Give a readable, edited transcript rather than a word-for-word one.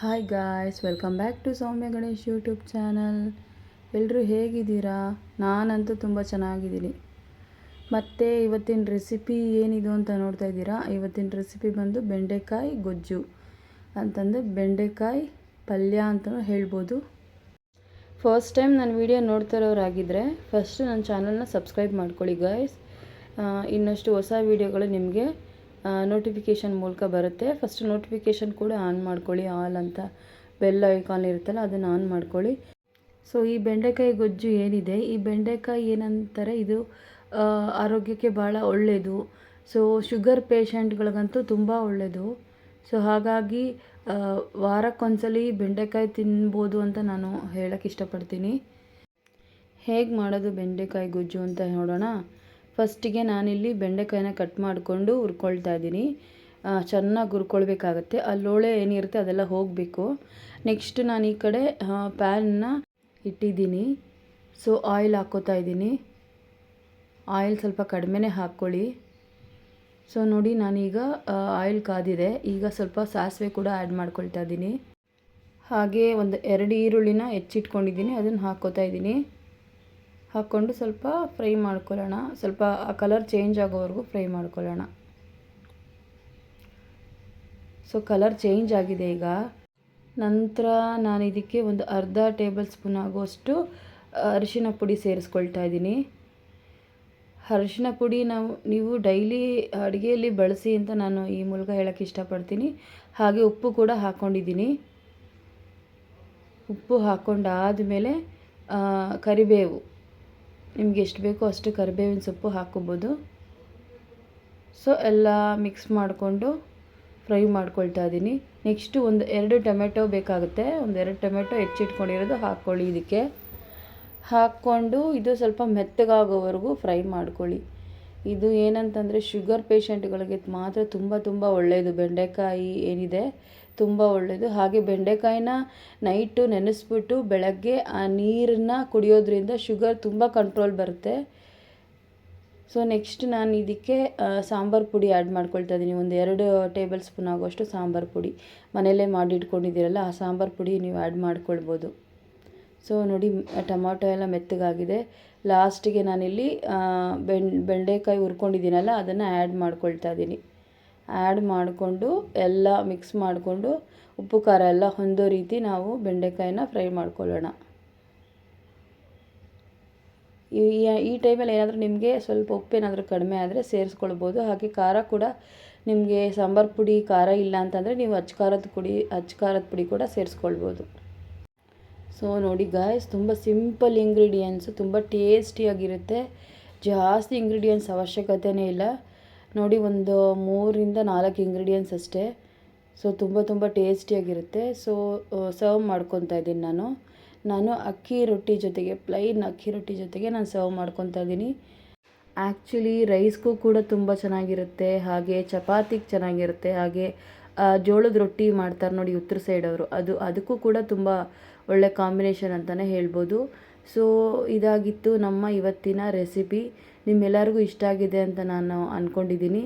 Hi guys, welcome back to Soumya Ganesh YouTube channel. ಎಲ್ಲರೂ ಹೇಗಿದ್ದೀರಾ? ನಾನಂತೂ ತುಂಬ ಚೆನ್ನಾಗಿದ್ದೀನಿ. ಮತ್ತು ಇವತ್ತಿನ ರೆಸಿಪಿ ಏನಿದು ಅಂತ ನೋಡ್ತಾ ಇದ್ದೀರಾ. ಇವತ್ತಿನ ರೆಸಿಪಿ ಬಂದು ಬೆಂಡೆಕಾಯಿ ಗೊಜ್ಜು ಅಂತಂದು ಬೆಂಡೆಕಾಯಿ ಪಲ್ಯ ಅಂತಲೂ ಹೇಳ್ಬೋದು. ಫಸ್ಟ್ ಟೈಮ್ ನನ್ನ ವಿಡಿಯೋ ನೋಡ್ತಾ ಇರೋರಾಗಿದ್ದರೆ ಫಸ್ಟು ನನ್ನ ಚಾನಲ್ನ ಸಬ್ಸ್ಕ್ರೈಬ್ ಮಾಡ್ಕೊಳ್ಳಿ ಗಾಯ್ಸ್. ಇನ್ನಷ್ಟು ಹೊಸ ವೀಡಿಯೋಗಳು ನಿಮಗೆ ನೋಟಿಫಿಕೇಷನ್ ಮೂಲಕ ಬರುತ್ತೆ. ಫಸ್ಟ್ ನೋಟಿಫಿಕೇಷನ್ ಕೂಡ ಆನ್ ಮಾಡ್ಕೊಳ್ಳಿ. ಆಲ್ ಅಂತ ಬೆಲ್ ಐಕಾನ್ ಇರುತ್ತಲ್ಲ ಅದನ್ನು ಆನ್ ಮಾಡ್ಕೊಳ್ಳಿ. ಸೊ ಈ ಬೆಂಡೆಕಾಯಿ ಗೊಜ್ಜು ಏನಿದೆ, ಈ ಬೆಂಡೆಕಾಯಿ ಏನಂತಾರೆ, ಇದು ಆರೋಗ್ಯಕ್ಕೆ ಭಾಳ ಒಳ್ಳೆಯದು. ಸೊ ಶುಗರ್ ಪೇಷಂಟ್ಗಳಿಗಂತೂ ತುಂಬ ಒಳ್ಳೆಯದು. ಸೊ ಹಾಗಾಗಿ ವಾರಕ್ಕೊಂದ್ಸಲಿ ಬೆಂಡೆಕಾಯಿ ತಿನ್ಬೋದು ಅಂತ ನಾನು ಹೇಳೋಕ್ಕೆ ಇಷ್ಟಪಡ್ತೀನಿ. ಹೇಗೆ ಮಾಡೋದು ಬೆಂಡೆಕಾಯಿ ಗೊಜ್ಜು ಅಂತ ನೋಡೋಣ. ಫಸ್ಟಿಗೆ ನಾನಿಲ್ಲಿ ಬೆಂಡೆಕಾಯಿನ ಕಟ್ ಮಾಡಿಕೊಂಡು ಹುರ್ಕೊಳ್ತಾ ಇದ್ದೀನಿ. ಚೆನ್ನಾಗಿ ಹುರ್ಕೊಳ್ಬೇಕಾಗತ್ತೆ. ಲೋಳೆ ಏನಿರುತ್ತೆ ಅದೆಲ್ಲ ಹೋಗಬೇಕು. ನೆಕ್ಸ್ಟ್ ನಾನು ಈ ಕಡೆ ಪ್ಯಾನ್ನ ಇಟ್ಟಿದ್ದೀನಿ. ಸೊ ಆಯಿಲ್ ಹಾಕ್ಕೋತಾ ಇದ್ದೀನಿ. ಆಯಿಲ್ ಸ್ವಲ್ಪ ಕಡಿಮೆನೇ ಹಾಕ್ಕೊಳ್ಳಿ. ಸೊ ನೋಡಿ, ನಾನೀಗ ಆಯಿಲ್ ಕಾದಿದೆ. ಈಗ ಸ್ವಲ್ಪ ಸಾಸಿವೆ ಕೂಡ ಆ್ಯಡ್ ಮಾಡ್ಕೊಳ್ತಾ ಇದ್ದೀನಿ. ಹಾಗೆ ಒಂದು 2 ಈರುಳ್ಳಿನ ಹೆಚ್ಚಿಟ್ಕೊಂಡಿದ್ದೀನಿ, ಅದನ್ನು ಹಾಕ್ಕೋತಾ ಇದ್ದೀನಿ. ಹಾಕ್ಕೊಂಡು ಸ್ವಲ್ಪ ಫ್ರೈ ಮಾಡ್ಕೊಳ್ಳೋಣ. ಸ್ವಲ್ಪ ಆ ಕಲರ್ ಚೇಂಜ್ ಆಗೋವರೆಗೂ ಫ್ರೈ ಮಾಡ್ಕೊಳ್ಳೋಣ. ಸೊ ಕಲರ್ ಚೇಂಜ್ ಆಗಿದೆ ಈಗ. ನಂತರ ನಾನು ಇದಕ್ಕೆ ಒಂದು ಅರ್ಧ ಟೇಬಲ್ ಸ್ಪೂನ್ ಆಗುವಷ್ಟು ಅರಿಶಿನ ಪುಡಿ ಸೇರಿಸ್ಕೊಳ್ತಾ ಇದ್ದೀನಿ. ಅರಿಶಿನ ಪುಡಿ ನೀವು ಡೈಲಿ ಅಡುಗೆಯಲ್ಲಿ ಬಳಸಿ ಅಂತ ನಾನು ಈ ಮೂಲಕ ಹೇಳೋಕ್ಕೆ ಇಷ್ಟಪಡ್ತೀನಿ. ಹಾಗೆ ಉಪ್ಪು ಕೂಡ ಹಾಕ್ಕೊಂಡಿದ್ದೀನಿ. ಉಪ್ಪು ಹಾಕ್ಕೊಂಡಾದಮೇಲೆ ಕರಿಬೇವು, ನಿಮ್ಗೆ ಎಷ್ಟು ಬೇಕೋ ಅಷ್ಟು ಕರಿಬೇವಿನ ಸೊಪ್ಪು ಹಾಕ್ಕೋಬೋದು. ಸೊ ಎಲ್ಲ ಮಿಕ್ಸ್ ಮಾಡಿಕೊಂಡು ಫ್ರೈ ಮಾಡ್ಕೊಳ್ತಾ ಇದ್ದೀನಿ. ನೆಕ್ಸ್ಟು ಒಂದು 2 ಟೊಮೆಟೊ ಬೇಕಾಗುತ್ತೆ. ಒಂದು 2 ಟೊಮೆಟೊ ಹೆಚ್ಚಿಟ್ಕೊಂಡಿರೋದು ಹಾಕ್ಕೊಳ್ಳಿ. ಇದಕ್ಕೆ ಹಾಕ್ಕೊಂಡು ಇದು ಸ್ವಲ್ಪ ಮೆತ್ತಗಾಗೋವರೆಗೂ ಫ್ರೈ ಮಾಡ್ಕೊಳ್ಳಿ. ಇದು ಏನಂತಂದರೆ ಶುಗರ್ ಪೇಷಂಟ್ಗಳಿಗೆ ಮಾತ್ರ ತುಂಬ ಒಳ್ಳೆಯದು. ಬೆಂಡೆಕಾಯಿ ಏನಿದೆ ತುಂಬ ಒಳ್ಳೆಯದು. ಹಾಗೆ ಬೆಂಡೆಕಾಯಿನ ನೈಟು ನೆನೆಸ್ಬಿಟ್ಟು ಬೆಳಗ್ಗೆ ಆ ನೀರನ್ನು ಕುಡಿಯೋದ್ರಿಂದ ಶುಗರ್ ತುಂಬ ಕಂಟ್ರೋಲ್ ಬರುತ್ತೆ. ಸೊ ನೆಕ್ಸ್ಟ್ ನಾನು ಇದಕ್ಕೆ ಸಾಂಬಾರು ಪುಡಿ ಆ್ಯಡ್ ಮಾಡ್ಕೊಳ್ತಾ ಇದ್ದೀನಿ. ಒಂದು 2 ಟೇಬಲ್ ಸ್ಪೂನ್ ಆಗುವಷ್ಟು ಸಾಂಬಾರು ಪುಡಿ ಮನೆಯಲ್ಲೇ ಮಾಡಿಟ್ಕೊಂಡಿದ್ದೀರಲ್ಲ, ಆ ಸಾಂಬಾರು ಪುಡಿ ನೀವು ಆ್ಯಡ್ ಮಾಡ್ಕೊಳ್ಬೋದು. ಸೊ ನೋಡಿ, ಟೊಮಾಟೊ ಎಲ್ಲ ಮೆತ್ತಗಾಗಿದೆ. ಲಾಸ್ಟಿಗೆ ನಾನಿಲ್ಲಿ ಬೆಂಡೆಕಾಯಿ ಹುರ್ಕೊಂಡಿದ್ದೀನಲ್ಲ ಅದನ್ನು ಆ್ಯಡ್ ಮಾಡ್ಕೊಳ್ತಾ ಇದ್ದೀನಿ. ಆ್ಯಡ್ ಮಾಡಿಕೊಂಡು ಎಲ್ಲ ಮಿಕ್ಸ್ ಮಾಡಿಕೊಂಡು ಉಪ್ಪು ಖಾರ ಎಲ್ಲ ಹೊಂದೋ ರೀತಿ ನಾವು ಬೆಂಡೆಕಾಯಿನ ಫ್ರೈ ಮಾಡ್ಕೊಳ್ಳೋಣ. ಈ ಟೈಮಲ್ಲಿ ಏನಾದರೂ ನಿಮಗೆ ಸ್ವಲ್ಪ ಉಪ್ಪೇನಾದರೂ ಕಡಿಮೆ ಆದರೆ ಸೇರಿಸ್ಕೊಳ್ಬೋದು. ಹಾಗೆ ಖಾರ ಕೂಡ ನಿಮಗೆ ಸಾಂಬಾರು ಪುಡಿ ಖಾರ ಇಲ್ಲ ಅಂತಂದರೆ ನೀವು ಅಚ್ಚ ಖಾರದ ಪುಡಿ ಕೂಡ ಸೇರಿಸ್ಕೊಳ್ಬೋದು. ಸೊ ನೋಡಿ ಗಾಯ್ಸ್, ತುಂಬ ಸಿಂಪಲ್ ಇಂಗ್ರೀಡಿಯೆಂಟ್ಸು, ತುಂಬ ಟೇಸ್ಟಿಯಾಗಿರುತ್ತೆ. ಜಾಸ್ತಿ ಇಂಗ್ರೀಡಿಯೆಂಟ್ಸ್ ಅವಶ್ಯಕತೆಯೇ ಇಲ್ಲ. ನೋಡಿ, ಒಂದು 3ರಿಂದ 4 ಇಂಗ್ರೀಡಿಯೆಂಟ್ಸ್ ಅಷ್ಟೇ. ಸೊ ತುಂಬ ಟೇಸ್ಟಿಯಾಗಿರುತ್ತೆ. ಸೊ ಸರ್ವ್ ಮಾಡ್ಕೊತಾ ಇದ್ದೀನಿ ನಾನು ಅಕ್ಕಿ ರೊಟ್ಟಿ ಜೊತೆಗೆ, ಪ್ಲೈನ್ ಅಕ್ಕಿ ರೊಟ್ಟಿ ಜೊತೆಗೆ ನಾನು ಸರ್ವ್ ಮಾಡ್ಕೊತಾ ಇದ್ದೀನಿ. ಆ್ಯಕ್ಚುಲಿ ರೈಸ್ಗೂ ಕೂಡ ತುಂಬ ಚೆನ್ನಾಗಿರುತ್ತೆ, ಹಾಗೆ ಚಪಾತಿಗೆ ಚೆನ್ನಾಗಿರುತ್ತೆ, ಹಾಗೆ ಜೋಳದ ರೊಟ್ಟಿ ಮಾಡ್ತಾರೆ ನೋಡಿ ಉತ್ತರ ಸೈಡವರು, ಅದಕ್ಕೂ ಕೂಡ ತುಂಬ ಒಳ್ಳೆ ಕಾಂಬಿನೇಷನ್ ಅಂತಲೇ ಹೇಳ್ಬೋದು. ಸೊ ಇದಾಗಿತ್ತು ನಮ್ಮ ಇವತ್ತಿನ ರೆಸಿಪಿ. ನಿಮ್ಮೆಲ್ಲರಿಗೂ ಇಷ್ಟ ಆಗಿದೆ ಅಂತ ನಾನು ಅಂದ್ಕೊಂಡಿದ್ದೀನಿ.